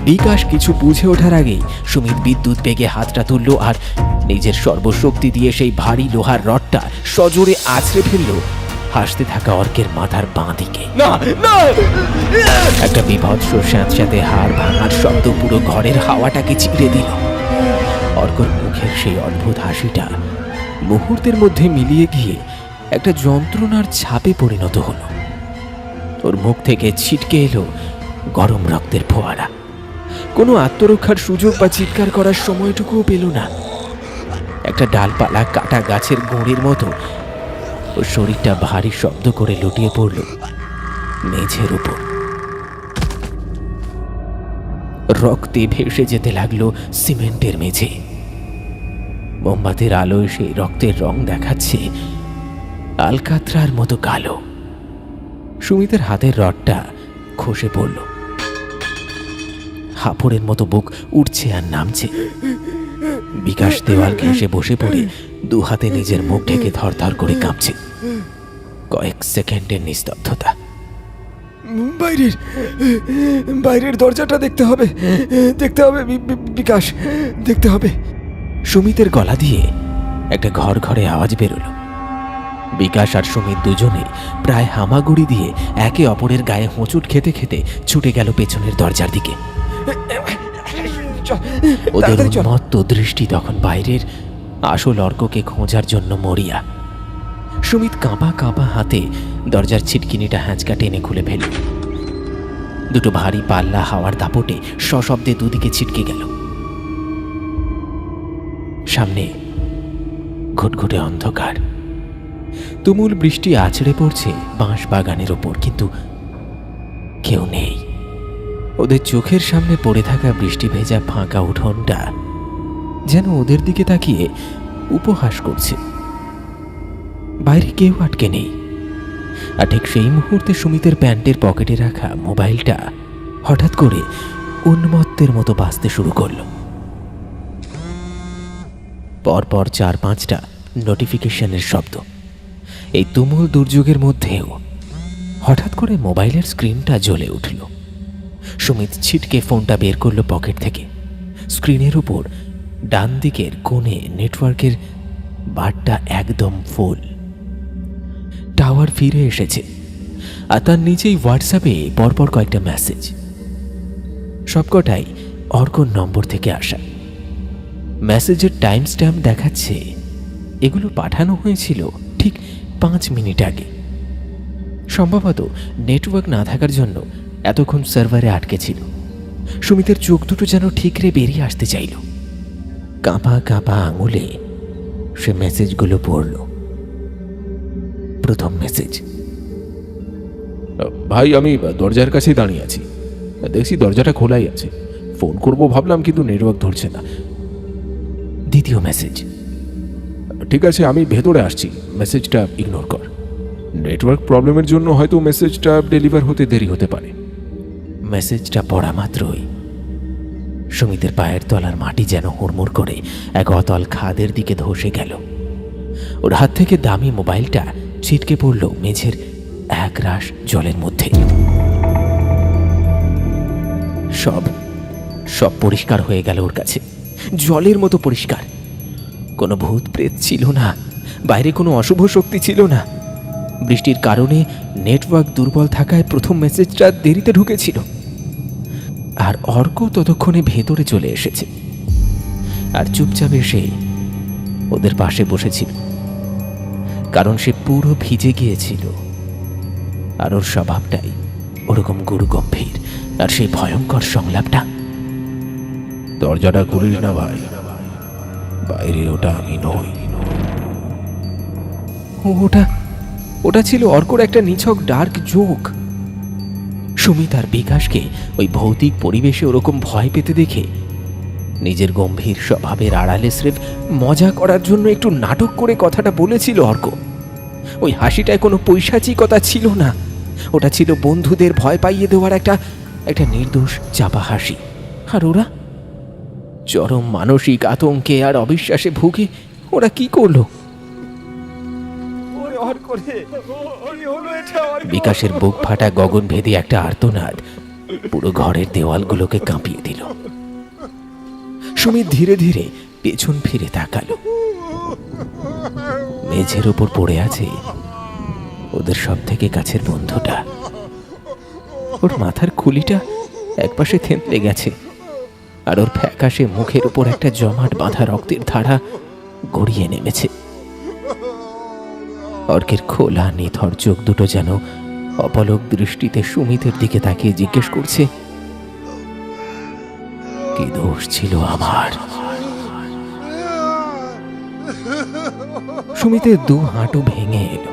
বিকাশ কিছু বুঝে ওঠার আগেই সুমিত বিদ্যুৎ বেগে হাতটা তুলল আর নিজের সর্বশক্তি দিয়ে সেই ভারী লোহার রডটা সজোরে আছড়ে ফেলল হাসতে থাকা অর্কের মাথার বাঁ দিকে। না না! একটা বিভৎস স্যাঁতস্যাঁতে হাড় ভাঙার শব্দ পুরো ঘরের হাওয়াটাকে চিরে দিল। অর্কর মুখের সেই অদ্ভুত হাসিটা মুহূর্তের মধ্যে মিলিয়ে গিয়ে একটা যন্ত্রণার ছাপে পরিণত হলো। ওর মুখ থেকে ছিটকে এলো গরম রক্তের ফোয়ারা। কোনো আত্মরক্ষার সুযোগ বা চিৎকার করার সময়টুকুও পেল না। একটা ডালপালা কাটা গাছের গুঁড়ির মতো ওর শরীরটা ভারী শব্দ করে লুটিয়ে পড়ল মেঝের উপর। রক্তে ভেসে যেতে লাগলো সিমেন্টের মেঝে। মোমবাতির আলোয় সেই রক্তের রং দেখাচ্ছে আলকাত্রার মতো কালো। সুমিতের হাতের রডটা খসে পড়ল। হাঁপড়ের মতো বুক উঠছে আর নামছে। বিকাশ দেওয়াল ঘেঁষে বসে পড়ে দু হাতে নিজের মুখ ঢেকে থরথর করে কাঁপছে। কয়েক সেকেন্ডের নিস্তব্ধতা। বাইরের বাইরের দরজাটা দেখতে হবে, বিকাশ, দেখতে হবে। সুমিতের গলা দিয়ে একটা ঘর ঘরে আওয়াজ বেরোলো। বিকাশ আর সুমিত দুজনে প্রায় হামাগুড়ি দিয়ে একে অপরের গায়ে হোঁচট খেতে খেতে ছুটে গেল পেছনের দরজার দিকে। ওদের উন্মত্ত দৃষ্টি তখন বাইরের আসল অর্ককে খোঁজার জন্য মরিয়া। সুমিত কাঁপা কাঁপা হাতে দরজার ছিটকিনিটা হ্যাঁচকা টেনে খুলে ফেলল। দুটো ভারী পাল্লা হাওয়ার দাপটে সশব্দে দুদিকে ছিটকে গেল। সামনে ঘুটঘুটে অন্ধকার। তুমুল বৃষ্টি আছড়ে পড়ছে বাঁশ বাগানের ওপর, কিন্তু কেউ নেই। ওদের চোখের সামনে পড়ে থাকা বৃষ্টি ভেজা ফাঁকা উঠোনটা যেন ওদের দিকে তাকিয়ে উপহাস করছে। বাইরে কেউ আটকে নেই। আর ঠিক সেই মুহূর্তে সুমিতের প্যান্টের পকেটে রাখা মোবাইলটা হঠাৎ করে উন্মত্তের মতো বাজতে শুরু করলো। পরপর 4-5টা নোটিফিকেশনের শব্দ। এই তুমুল দুর্যোগের মধ্যেও হঠাৎ করে মোবাইলের স্ক্রিনটা জ্বলে উঠল। সুমিত ছিটকে ফোনটা বের করলো পকেট থেকে। স্ক্রিনের উপর ডান দিকের কোণে নেটওয়ার্কের বারটা একদম ফুল। টাওয়ার ফিরে এসেছে, আর তার নিচেই হোয়াটসঅ্যাপে পরপর কয়েকটা মেসেজ, সবকটাই অর্কর নম্বর থেকে আসা। মেসেজের টাইম স্ট্যাম্প দেখাচ্ছে এগুলো পাঠানো হয়েছিল ঠিক 5 মিনিট আগে। সম্ভবত নেটওয়ার্ক না থাকার জন্য এতক্ষণ সার্ভারে আটকে ছিল। সুমিতের চোখ দুটো যেন ঠিকরে বেরিয়ে আসতে চাইল। কাঁপা কাঁপা আঙুলে সে মেসেজগুলো পড়ল। প্রথম মেসেজ, ভাই আমি দরজার কাছেই দাঁড়িয়ে আছি, দেখছি দরজাটা খোলাই আছে, ফোন করব ভাবলাম কিন্তু নেটওয়ার্ক ধরছে না। দ্বিতীয় মেসেজ, ঠিক আছে আমি ভেতরে আসছি, মেসেজটা ইগনোর কর। নেটওয়ার্ক প্রবলেমের জন্য হয়তো মেসেজটা ডেলিভার হতে দেরি হতে পারে। মেসেজটা পড়া মাত্রই সুমিতের পায়ের তলার মাটি যেন হুড়মুড় করে এক অতল খাদের দিকে ধসে গেল। ওর হাত থেকে দামি মোবাইলটা ছিটকে পড়ল মেঝের এক রাশ জলের মধ্যে। সব সব পরিষ্কার হয়ে গেল ওর কাছে, জলের মতো পরিষ্কার। কোনো ভূত প্রেত ছিল না, বাইরে কোনো অশুভ শক্তি ছিল না। বৃষ্টির কারণে নেটওয়ার্ক দুর্বল থাকায় প্রথম মেসেজটা দেরিতে ঢুকেছিল। আর অর্ক ততক্ষণে ভেতরে চলে এসেছে আর চুপচাপ এসে ওদের পাশে বসেছিল, কারণ সে পুরো ভিজে গিয়েছিল। আর ওর স্বভাবটাই ওরকম গুরু গম্ভীর। আর সেই ভয়ঙ্কর সংলাপটা, দরজাটা খুলিস না ভাই, বাইরে ওটা আমি নই। ওটা ওটা ছিল অর্কর একটা নিছক ডার্ক জোক। সুমিত আর বিকাশকে ওই ভৌতিক পরিবেশে ওরকম ভয় পেতে দেখে নিজের গম্ভীর স্বভাবের আড়ালে স্রেফ মজা করার জন্য একটু নাটক করে কথাটা বলেছিল অর্ক। ওই হাসিটায় কোনো পৈশাচিকতা ছিল না, ওটা ছিল বন্ধুদের ভয় পাইয়ে দেওয়ার একটা নির্দোষ চাপা হাসি। আর ওরা চরম মানসিক আতঙ্কে আর অবিশ্বাসে ভুগে ওরা কি করলো? বিকাশের বুক ফাটা গগনভেদী একটা আর্তনাদ পুরো ঘরের দেওয়ালগুলোকে কাঁপিয়ে দিল। সুমিত ধীরে ধীরে পেছন ফিরে তাকালো। মেঝের উপর পড়ে আছে ওদের সব থেকে কাছের বন্ধুটা। ওর মাথার খুলিটা একপাশে থেঁতলে গেছে, আর ওর ফ্যাকাশে মুখের উপর একটা জমাট বাঁধা রক্তের ধারা গড়িয়ে নেমেছে। অর্কের খোলা নিথর চোখ দুটো যেন অপলক দৃষ্টিতে সুমিতের দিকে তাকিয়ে জিজ্ঞেস করছে, কি দোষ ছিল আমার? সুমিতের দু হাঁটু ভেঙে এলো।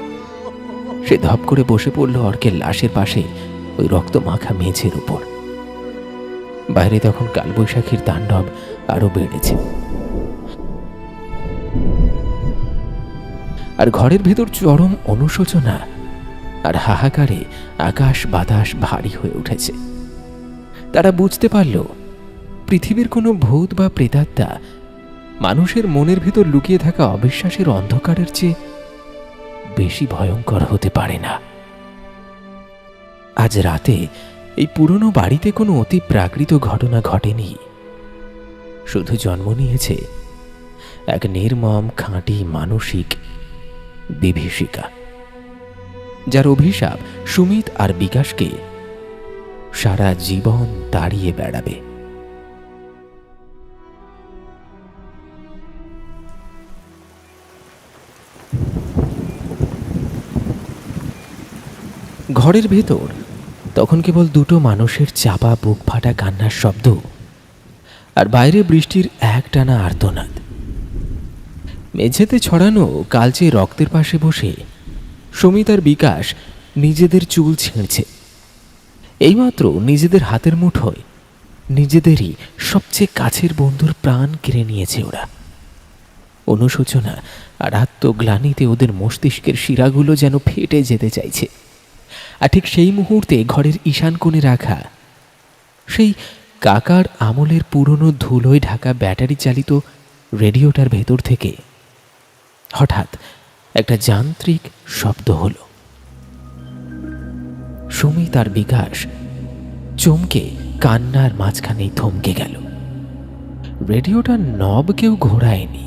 সে ধপ করে বসে পড়ল অর্কের লাশের পাশে ওই রক্ত মাখা মেঝের উপর। বাইরে তখন কালবৈশাখীর তাণ্ডব আরো বেড়েছে, আর ঘরের ভেতর চরম অনুশোচনা আর হাহাকারে আকাশ বাতাস ভারী হয়ে উঠেছে। তারা বুঝতে পারল পৃথিবীর কোনো ভূত বা প্রেতাত্মা মানুষের মনের ভেতর লুকিয়ে থাকা অবিশ্বাসের অন্ধকারের চেয়ে বেশি ভয়ঙ্কর হতে পারে না। আজ রাতে এই পুরনো বাড়িতে কোনো অতি প্রাকৃত ঘটনা ঘটেনি, শুধু জন্ম নিয়েছে এক নির্মম খাঁটি মানসিক বিভীষিকা, যার অভিশাপ সুমিত আর বিকাশকে সারা জীবন তাড়িয়ে বেড়াবে। ঘরের ভেতর তখন কেবল দুটো মানুষের চাপা বুক ফাটা কান্নার শব্দ, আর বাইরে বৃষ্টির একটানা আর্তনাদ। মেঝেতে ছড়ানো কালচে রক্তের পাশে বসে সুমিত আর বিকাশ নিজেদের চুল ছিঁড়ছে। এইমাত্র নিজেদের হাতের মুঠোয় নিজেদেরই সবচেয়ে কাছের বন্ধুর প্রাণ কেড়ে নিয়েছে ওরা। অনুশোচনা আর আত্মগ্লানিতে ওদের মস্তিষ্কের শিরাগুলো যেন ফেটে যেতে চাইছে। আর ঠিক সেই মুহূর্তে ঘরের ঈশান কোণে রাখা সেই কাকার আমলের পুরনো ধুলোয় ঢাকা ব্যাটারি চালিত রেডিওটার ভেতর থেকে হঠাৎ একটা যান্ত্রিক শব্দ হলো। সুমিত আর বিকাশ চমকে কান্নার মাঝখানেই থমকে গেল। রেডিওটার নব কেউ ঘোরায়নি,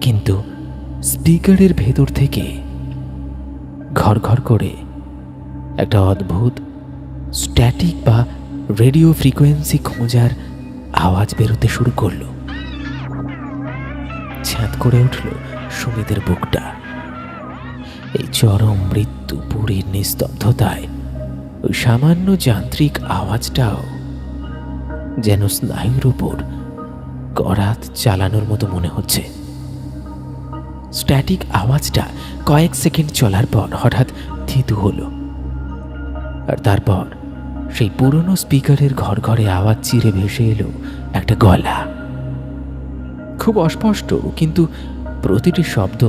কিন্তু স্পিকারের ভেতর থেকে ঘর ঘর করে একটা অদ্ভুত স্ট্যাটিক বা রেডিও ফ্রিকোয়েন্সি খোঁজার আওয়াজ বেরোতে শুরু করলো। ছ্যাঁত করে উঠল সুমিতের বুকটা। এই চরম মৃত্যুপুরীর নিস্তব্ধতায় ওই সামান্য যান্ত্রিক আওয়াজটাও যেন স্নায়ুর উপর করাত চালানোর মতো মনে হচ্ছে। স্ট্যাটিক আওয়াজটা কয়েক সেকেন্ড চলার পর হঠাৎ থিতু হলো, আর তারপর সেই পুরনো স্পিকারের ঘর ঘরে আওয়াজ চিরে ভেসে এলো একটা গলা। খুব অস্পষ্ট, কিন্তু প্রতিটি শব্দ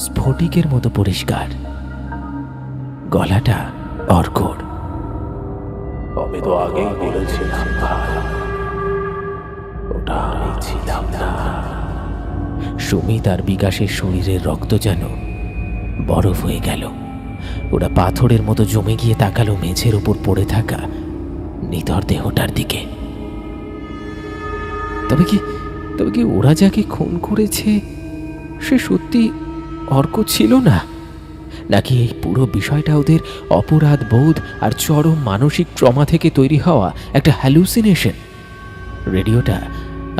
স্ফটিকের মতো পরিষ্কার। গলাটা অর্কর। আমি তো আগেই বলেছিলাম ভাই, ওটা আমি ছিলাম না। সুমিত আর বিকাশের শরীরের রক্ত যেন বরফ হয়ে গেল। ওরা পাথরের মতো জমে গিয়ে তাকালো মেঝের উপর পড়ে থাকা নিথর দেহটার দিকে। তবে কি ওরা যাকে খুন করেছে সে সত্যি অর্ক ছিল না, নাকি এই পুরো বিষয়টা ওদের অপরাধ বোধ আর চরম মানসিক ট্রমা থেকে তৈরি হওয়া একটা হ্যালুসিনেশন? রেডিওটা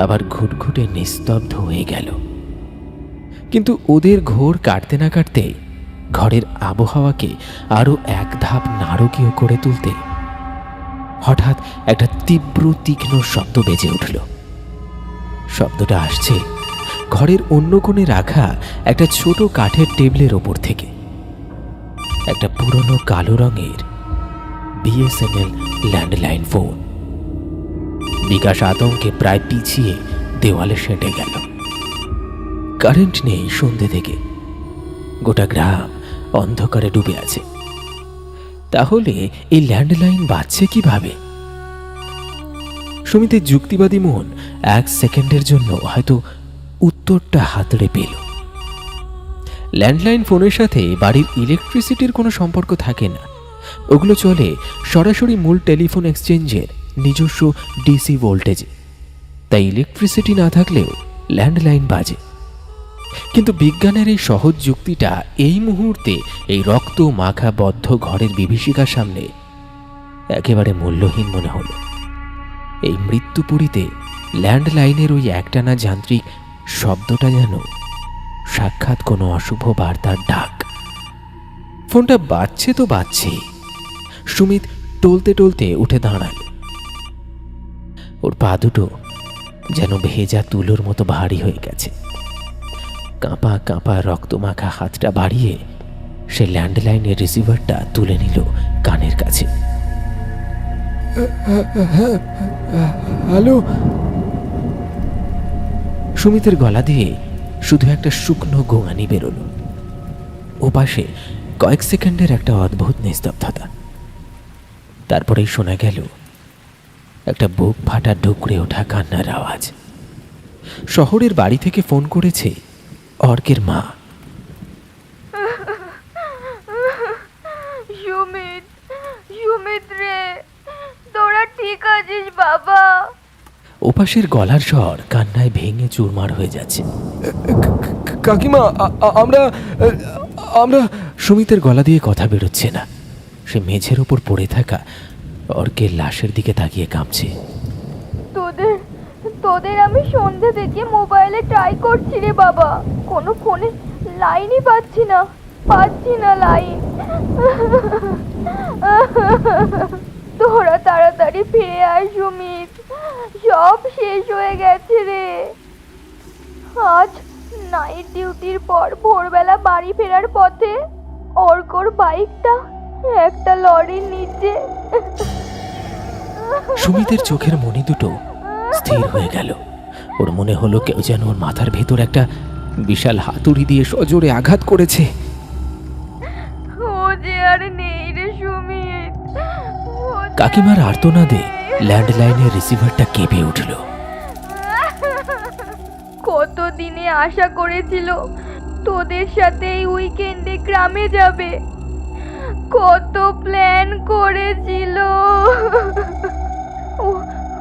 আবার ঘুটঘুটে নিস্তব্ধ হয়ে গেল। কিন্তু ওদের ঘোর কাটতে না কাটতে ঘরের আবহাওয়াকে আরো এক ধাপ নারকীয় করে তুলতে হঠাৎ একটা তীব্র তীক্ষ্ণ শব্দ বেজে উঠল। শব্দটা আসছে ঘরের অন্য কোণে রাখা একটা ছোট কাঠের টেবিলের ওপর থেকে। একটা পুরনো কালো রঙের বিএসএনএল ল্যান্ডলাইন ফোন। বিকাশ আতঙ্কে প্রায় পিছিয়ে দেওয়ালে সেঁটে গেল। কারেন্ট নেই সন্ধ্যে থেকে, গোটা গ্রাম অন্ধকারে ডুবে আছে। তাহলে এই ল্যান্ডলাইন বাজছে কিভাবে? সুমিতের যুক্তিবাদী মন এক সেকেন্ডের জন্য হয়তো উত্তরটা হাতড়ে পেল। ল্যান্ডলাইন ফোনের সাথে বাড়ির ইলেকট্রিসিটির কোনো সম্পর্ক থাকে না। ওগুলো চলে সরাসরি মূল টেলিফোন এক্সচেঞ্জের নিজস্ব ডিসি ভোল্টেজে। তাই ইলেকট্রিসিটি না থাকলেও ল্যান্ডলাইন বাজে। কিন্তু বিজ্ঞানের এই সহজ যুক্তিটা এই মুহূর্তে এই রক্ত মাখা বদ্ধ ঘরের বিভীষিকার সামনে একেবারে মূল্যহীন মনে হলো। এই মৃত্যুপুরীতে ল্যান্ডলাইনের ওই একটানা যান্ত্রিক শব্দটা যেন সাক্ষাৎ কোনো অশুভ বার্তার ডাক। ফোনটা বাজছে তো বাজছে। সুমিত টলতে টলতে উঠে দাঁড়াল। ওর পা দুটো যেন ভেজা তুলোর মতো ভারী হয়ে গেছে। কাঁপা কাঁপা রক্তমাখা হাতটা বাড়িয়ে সে ল্যান্ডলাইনের রিসিভারটা তুলে নিল কানের কাছে। হ্যালো। সুমিতের গলা দিয়ে শুধু একটা শুকনো গোঙানি বেরোল। ওপাশে কয়েক সেকেন্ডের একটা অদ্ভুত নিস্তব্ধতা। তারপরেই শোনা গেল একটা বুক ফাটা ডুকরে ওঠা কান্নার আওয়াজ। শহরের বাড়ি থেকে ফোন করেছে অর্কের মা। সুমিত, সুমিত রে, তোরা ঠিক আছিস বাবা? ওপাশের গলার স্বর কান্নায় ভেঙে চুরমার হয়ে যাচ্ছে। কাকিমা, আমরা আমরা সুমিতের গলা দিয়ে কথা বেরোচ্ছে না। সে মেঝের ওপর পড়ে থাকা অর্কের লাশের দিকে তাকিয়ে কাঁপছে। তোদের আমি সন্ধ্যে থেকে মোবাইলে ট্রাই করছি রে বাবা, কোনো ফোনে লাইনই পাচ্ছি না লাইন। তোরা তাড়াতাড়ি ফিরে আয় সুমিত, সব শেষ হয়ে গেছে রে। আজ নাইট ডিউটির পর ভোরবেলা বাড়ি ফেরার পথে অর্কর বাইকটা একটা লরির নিচে। সুমিতের চোখের মণি দুটো স্থির হয়ে গেল। ওর মনে হলো কেউ যেন ওর মাথার ভেতর একটা বিশাল হাতুড়ি দিয়ে সজোরে আঘাত করেছে। ও যে আর নেই রে সুমিত। কাকিমার আর্তনাদে ল্যান্ডলাইনের রিসিভারটা কেঁপে উঠল। কত দিনে আশা করেছিল তোদের সাথে এই উইকেন্ডে গ্রামে যাবে, কত প্ল্যান করেছিল।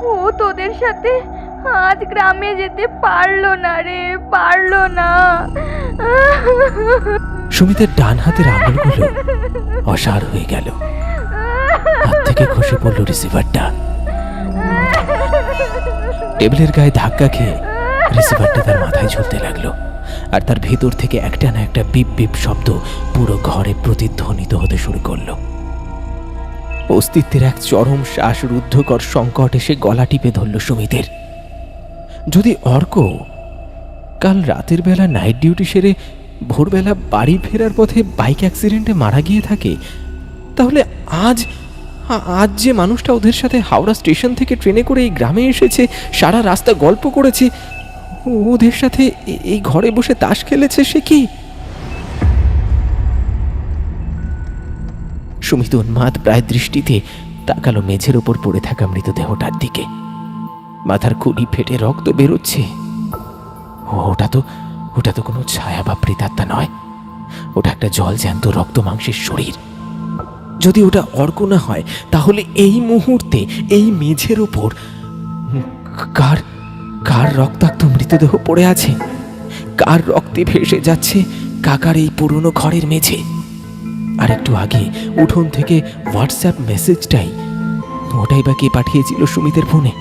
ও তোদের সাথে আজ গ্রামে যেতে পারলো না রে, পারলো না। সুমিতের ডান হাতের আঙুলগুলো অসাড় হয়ে গেল। হাত থেকে খসে পড়ল রিসিভারটা। টেবিলের গায়ে ধাক্কা খেয়ে রিসিভারটা তার মাথায় ঝুলতে লাগলো, আর তার ভেতর থেকে একটা না একটা বিপ বিপ শব্দ পুরো ঘরে প্রতিধ্বনিত হতে শুরু করলো। অস্তিত্বের এক চরম শ্বাসরুদ্ধকর সংকট এসে গলা টিপে ধরল সুমিতের। যদি অর্ক কাল রাতের বেলা নাইট ডিউটি সেরে ভোরবেলা বাড়ি ফেরার পথে বাইক অ্যাক্সিডেন্টে মারা গিয়ে থাকে, তাহলে আজ যে মানুষটা ওদের সাথে হাওড়া স্টেশন থেকে ট্রেনে করে এই গ্রামে এসেছে, সারা রাস্তা গল্প করেছে, ওদের সাথে এই ঘরে বসে তাস খেলেছে, সে কি? সুমিত উন্মাদ প্রায় দৃষ্টিতে তাকালো মেঝের ওপর পড়ে থাকা মৃতদেহটার দিকে। মাথার খুলি ফেটে রক্ত বেরোচ্ছে। ওটা তো কোনো ছায়া বা প্রেতাত্মা নয়, ওটা একটা জল জ্যান্ত রক্ত মাংসের শরীর। যদি ওটা অর্ক না হয়, তাহলে এই মুহূর্তে এই মেঝের ওপর কার রক্তাক্ত মৃতদেহ পড়ে আছে? কার রক্তে ভেসে যাচ্ছে কাকার এই পুরনো ঘরের মেঝে? আর একটু আগে উঠোন থেকে হোয়াটসঅ্যাপ মেসেজটাই, ওটাই বা কে পাঠিয়েছিল সুমিতের ফোনে?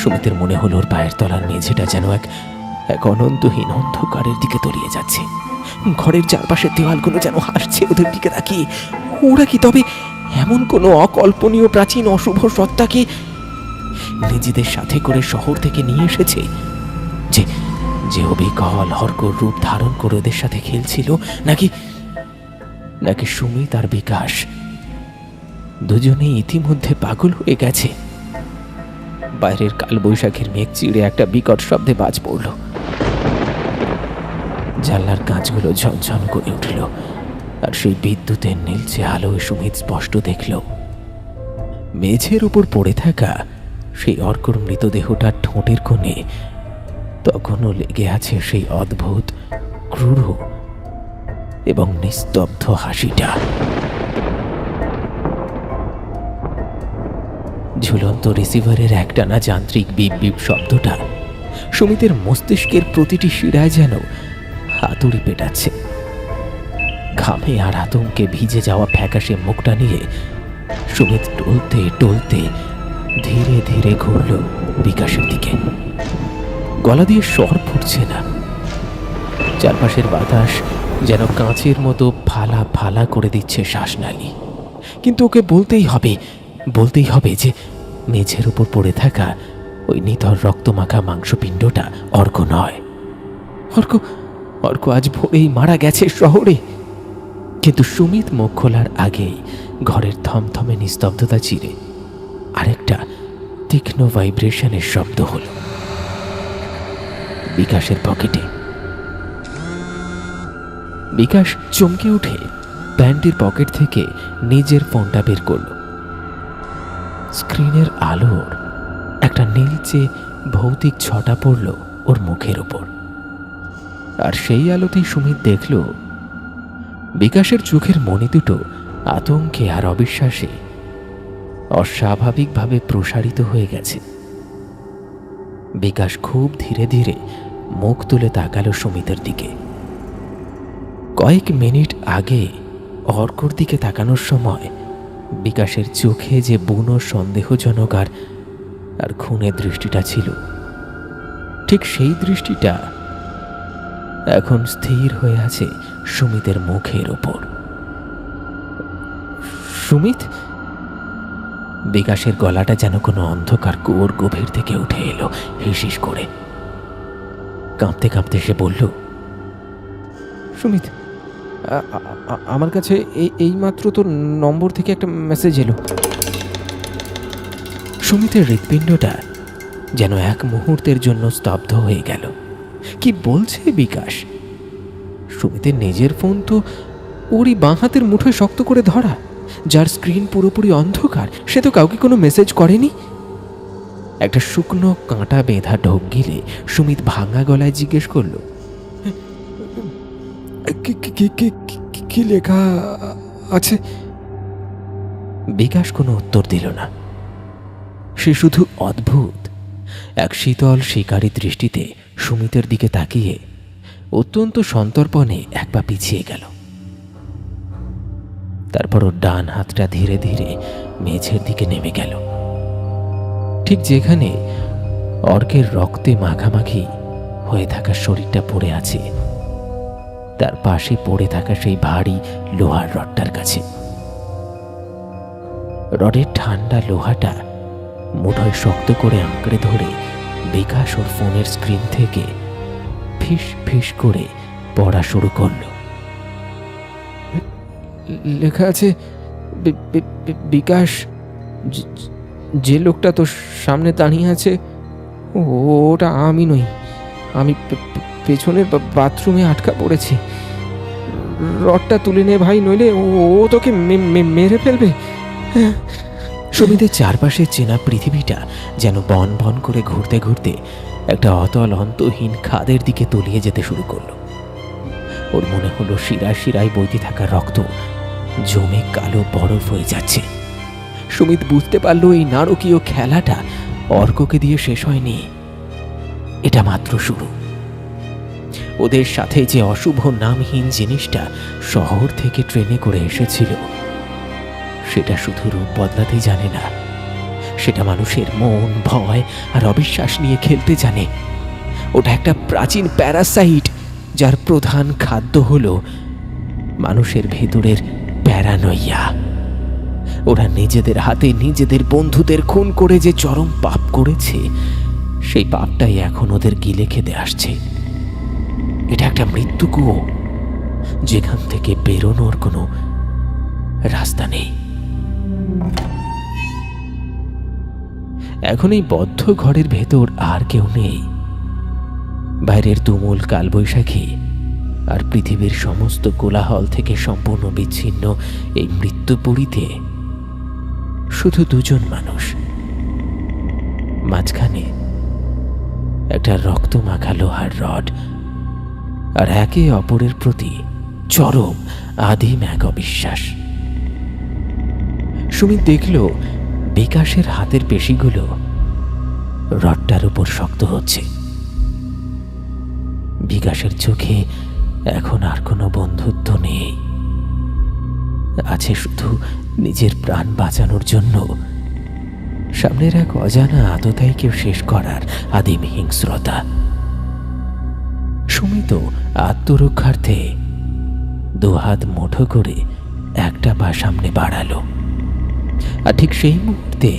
সুমিতের মনে হলো ওর পায়ের তলার মেঝেটা যেন এক অনন্তহীন অন্ধকারের দিকে তলিয়ে যাচ্ছে। ঘরের চারপাশের দেওয়ালগুলো যেন হাসছে ওদের দিকে তাকিয়ে। ওরা কি তবে এমন কোনো অকল্পনীয় প্রাচীন অশুভ সত্তাকে নিজেদের সাথে করে শহর থেকে নিয়ে এসেছে, যে অবিকল হরকর রূপ ধারণ করে ওদের সাথে খেলছিল? নাকি সুমিত আর বিকাশ দুজনেই ইতিমধ্যে পাগল হয়ে গেছে? বাইরের কালবৈশাখীর মেঘ চিড়ে একটা বিকট শব্দে বাজ পড়ল। জানলার কাঁচগুলো ঝনঝন করে উঠল, আর সেই বিদ্যুতের নীলচে আলোয় সুমিত স্পষ্ট দেখল মেঝের উপর পড়ে থাকা সেই অর্কর মৃতদেহটার ঠোঁটের কোণে তখনও লেগে আছে সেই অদ্ভুত, ক্রূর এবং নিস্তব্ধ হাসিটা। ঝুলন্ত রিসিভারের একটানা যান্ত্রিক বিপ বিপ শব্দটা সুমিতের মস্তিষ্কের প্রতিটি শিরায় যেন হাতুড়ি পেটাচ্ছে। ঘামে আর আতঙ্কে ভিজে যাওয়া ফ্যাকাশে মুখটা নিয়ে সুমিত টলতে টলতে ধীরে ধীরে ঘুরল বিকাশের দিকে। গলা দিয়ে স্বর ফুটছে না, চারপাশের বাতাস যেন কাঁচের মতো ফালা ফালা করে দিচ্ছে শ্বাসনালী। কিন্তু ওকে বলতেই হবে যে মেঝের উপর পড়ে থাকা ওই নিথর রক্তমাখা মাংসপিণ্ডটা অর্ক নয়। অর্ক আজ ভোরেই মারা গেছে শহরে। কিন্তু সুমিত মুখ খোলার আগেই ঘরের থমথমে নিস্তব্ধতা চিরে আরেকটা তীক্ষ্ণ ভাইব্রেশনের শব্দ হল বিকাশের পকেটে। বিকাশ চমকে উঠে প্যান্টের পকেট থেকে নিজের ফোনটা বের করল। স্ক্রিনের আলোর একটা নীলচে ভৌতিক ছটা পড়ল ওর মুখের ওপর। আর সেই আলোতেই সুমিত দেখল বিকাশের চোখের মণি দুটো আতঙ্কে আর অবিশ্বাসে অস্বাভাবিকভাবে প্রসারিত হয়ে গেছে। বিকাশ খুব ধীরে ধীরে মুখ তুলে তাকালো সুমিতের দিকে। কয়েক মিনিট আগে অর্কর দিকে তাকানোর সময় বিকাশের চোখে যে বুনো সন্দেহজনক আর খুনের দৃষ্টিটা ছিল, ঠিক সেই দৃষ্টিটা এখন স্থির হয়ে আছে সুমিতের মুখের ওপর। সুমিত! বিকাশের গলাটা যেন কোনো অন্ধকার কুয়োর গভীর থেকে উঠে এলো হিসিস করে। কাঁপতে কাঁপতে সে বলল, সুমিত, আমার কাছে এইমাত্র তোর নম্বর থেকে একটা মেসেজ এলো। সুমিতের হৃৎপিণ্ডটা যেন এক মুহূর্তের জন্য স্তব্ধ হয়ে গেল। কি বলছে বিকাশ? সুমিতের নিজের ফোন তো ওরই বাঁ হাতের মুঠোয় শক্ত করে ধরা, যার স্ক্রিন পুরোপুরি অন্ধকার। সে তো কাউকে কোনো মেসেজ করেনি। একটা শুকনো কাঁটা বেঁধা ঢোক গিলে সুমিত ভাঙা গলায় জিজ্ঞেস করল, কি লেখা আছে? বিকাশ কোনো উত্তর দিল না। সে শুধু অদ্ভুত এক শীতল শিকারী দৃষ্টিতে সুমিতের দিকে তাকিয়ে অত্যন্ত সন্তর্পণে এক পা পিছিয়ে গেল। তারপর ওর ডান হাতটা ধীরে ধীরে মেঝের দিকে নেমে গেল, ঠিক যেখানে অর্কের রক্তে মাখামাখি হয়ে থাকা শরীরটা পড়ে আছে, তার পাশে পড়ে থাকা সেই ভারী লোহার রডটার কাছে। রডের ঠান্ডা লোহাটা মুঠোয় শক্ত করে আঁকড়ে ধরে বিকাশ ওর ফোনের স্ক্রিন থেকে ফিস ফিস করে পড়া শুরু করল। লেখা আছে, বিকাশ, যে লোকটা তোর সামনে দাঁড়িয়ে আছে ওটা আমি নই। আমি পেছনের বাথরুমে আটকা পড়েছি। রডটা তুলে নে ভাই, নইলে ও তোকে মেরে ফেলবে। সুমিতের চারপাশে চেনা পৃথিবীটা যেন বন বন করে ঘুরতে ঘুরতে একটা অতল অন্তহীন খাদের দিকে তলিয়ে যেতে শুরু করলো। ওর মনে হলো শিরায় শিরায় বইতে থাকা রক্ত জমে কালো বরফ হয়ে যাচ্ছে। সুমিত বুঝতে পারল এই নারকীয় খেলাটা অর্ককে দিয়ে শেষ হয়নি, এটা মাত্র শুরু। ওদের সাথে যে অশুভ নামহীন জিনিসটা শহর থেকে ট্রেনে করে এসেছিল, সেটা শুধু রূপ বদলাতেই জানে না, সেটা মানুষের মন, ভয় আর অবিশ্বাস নিয়ে খেলতে জানে। ওটা একটা প্রাচীন প্যারাসাইট, যার প্রধান খাদ্য হলো মানুষের ভেতরের প্যারানইয়া। ওরা নিজেদের হাতে নিজেদের বন্ধুদের খুন করে যে চরম পাপ করেছে, সেই পাপটাই এখন ওদের গিলে খেতে আসছে। এটা একটা মৃত্যু কুয়ো, যেখান থেকে বেরোনোর কোনো রাস্তা নেই। এখন এই বদ্ধ ঘরের ভেতর আর কেউ নেই। বাইরের তুমুল কালবৈশাখী আর পৃথিবীর সমস্ত কোলাহল থেকে সম্পূর্ণ বিচ্ছিন্ন এই মৃত্যুপুরীতে শুধু দুজন মানুষ। মাঝখানে একটা রক্ত মাখা লোহার রড, আর একে অপরের প্রতি চরম আদিম এক অবিশ্বাস। সুমিত দেখল বিকাশের হাতের পেশিগুলো রডটার উপর শক্ত হচ্ছে। বিকাশের চোখে এখন আর কোনো বন্ধুত্ব নেই, আছে শুধু নিজের প্রাণ বাঁচানোর জন্য সামনের এক অজানা আততায়ীকেও শেষ করার আদিম হিংস্রতা। সুমিত আত্মরক্ষার্থে দুহাত মুঠো করে একটা পা সামনে বাড়ালো, আর ঠিক সেই মুহূর্তে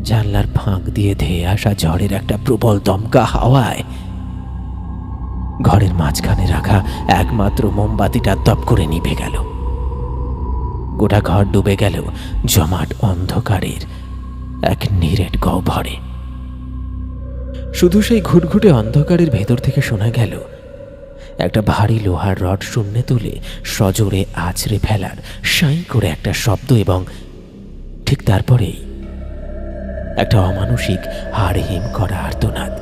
জানলার ফাঁক দিয়ে ধেয়ে আসা ঝড়ের একটা প্রবল দমকা হাওয়ায় ঘরের মাঝখানে রাখা একমাত্র মোমবাতিটা দপ করে নিভে গেল। গোটা ঘর ডুবে গেল জমাট অন্ধকারের এক নিরেট গহ্বরে। শুধু সেই ঘুটঘুটে অন্ধকারের ভেতর থেকে শোনা গেল একটা ভারী লোহার রড শূন্যে তুলে সজোরে আছড়ে ফেলার সাঁই করে একটা শব্দ, এবং ঠিক তারপরেই একটা অমানসিক হাড় হিম করা আর্তনাদ।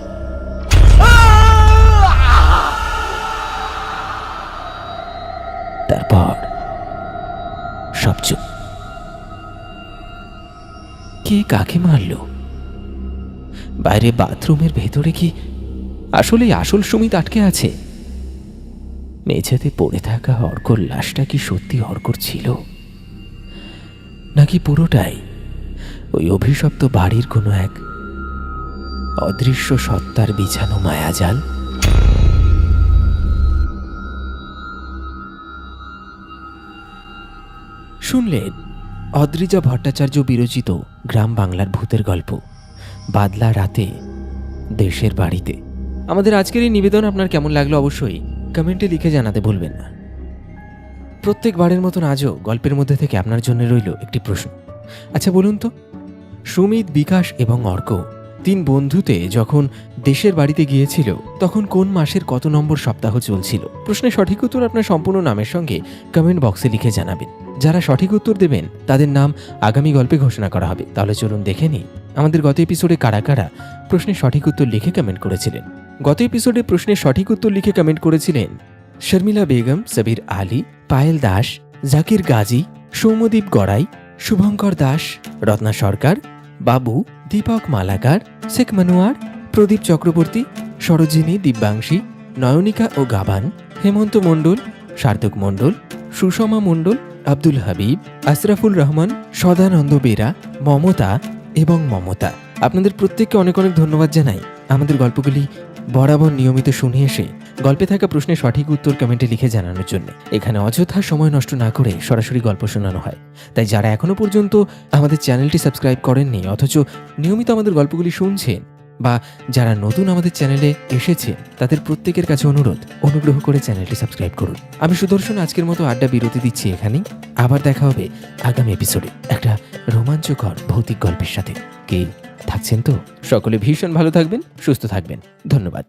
তারপর সব চুপ। কে কাকে মারল? বাইরে বাথরুমের ভেতরে কি আসলে আসল সুমিত আটকে আছে? মেঝেতে পড়ে থাকা অর্কর লাশটা কি সত্যি অর্কর ছিল, নাকি পুরোটাই ওই অভিশপ্ত বাড়ির কোনো এক অদৃশ্য সত্তার বিছানো মায়াজাল? শুনলেন অদ্রিজা ভট্টাচার্য বিরচিত গ্রাম বাংলার ভূতের গল্প বাদলা রাতে দেশের বাড়িতে। আমাদের আজকের এই নিবেদন আপনার কেমন লাগলো অবশ্যই কমেন্টে লিখে জানাতে ভুলবেন না। প্রত্যেকবারের মতন আজও গল্পের মধ্যে থেকে আপনার জন্য রইল একটি প্রশ্ন। আচ্ছা বলুন তো, সুমিত, বিকাশ এবং অর্ক 3 বন্ধুতে যখন দেশের বাড়িতে গিয়েছিল তখন কোন মাসের কত নম্বর সপ্তাহ চলছিল? প্রশ্নের সঠিক উত্তর আপনার সম্পূর্ণ নামের সঙ্গে কমেন্ট বক্সে লিখে জানাবেন। যারা সঠিক উত্তর দেবেন তাদের নাম আগামী গল্পে ঘোষণা করা হবে। তাহলে চলুন দেখে নিই আমাদের গত এপিসোডে কারা কারা প্রশ্নের সঠিক উত্তর লিখে কমেন্ট করেছিলেন। গত এপিসোডে প্রশ্নের সঠিক উত্তর লিখে কমেন্ট করেছিলেন শর্মিলা বেগম, সাবির আলী, পায়েল দাস, জাকির গাজী, সৌম্যদীপ গড়াই, শুভঙ্কর দাস, রত্না সরকার, বাবু, দীপক মালাকার, শেখ মনোয়ার, প্রদীপ চক্রবর্তী, সরোজিনী, দিব্যাংশী, নয়নিকা ও গাবান, হেমন্ত মণ্ডল, সার্থক মণ্ডল, সুষমা মণ্ডল, আব্দুল হাবিব, আশরাফুল রহমান, সদানন্দ বেরা, মমতা এবং মমতা। আপনাদের প্রত্যেককে অনেক অনেক ধন্যবাদ জানাই আমাদের গল্পগুলি বরাবর নিয়মিত শুনে এসে গল্পে থাকা প্রশ্নের সঠিক উত্তর কমেন্টে লিখে জানানোর জন্য। এখানে অযথা সময় নষ্ট না করে সরাসরি গল্প শোনানো হয়। তাই যারা এখনো পর্যন্ত আমাদের চ্যানেলটি সাবস্ক্রাইব করেননি অথচ নিয়মিত আমাদের গল্পগুলি শুনছেন, বা যারা নতুন আমাদের চ্যানেলে এসেছেন, তাদের প্রত্যেকের কাছে অনুগ্রহ করে চ্যানেলটি সাবস্ক্রাইব করুন। আমি সুদর্শন আজকের মতো আড্ডা বিরতি দিচ্ছি এখানেই। আবার দেখা হবে আগামী এপিসোডে একটা রোমাঞ্চকর ভৌতিক গল্পের সাথে। কে থাকছেন তো? সকলে ভীষণ ভালো থাকবেন, সুস্থ থাকবেন। ধন্যবাদ।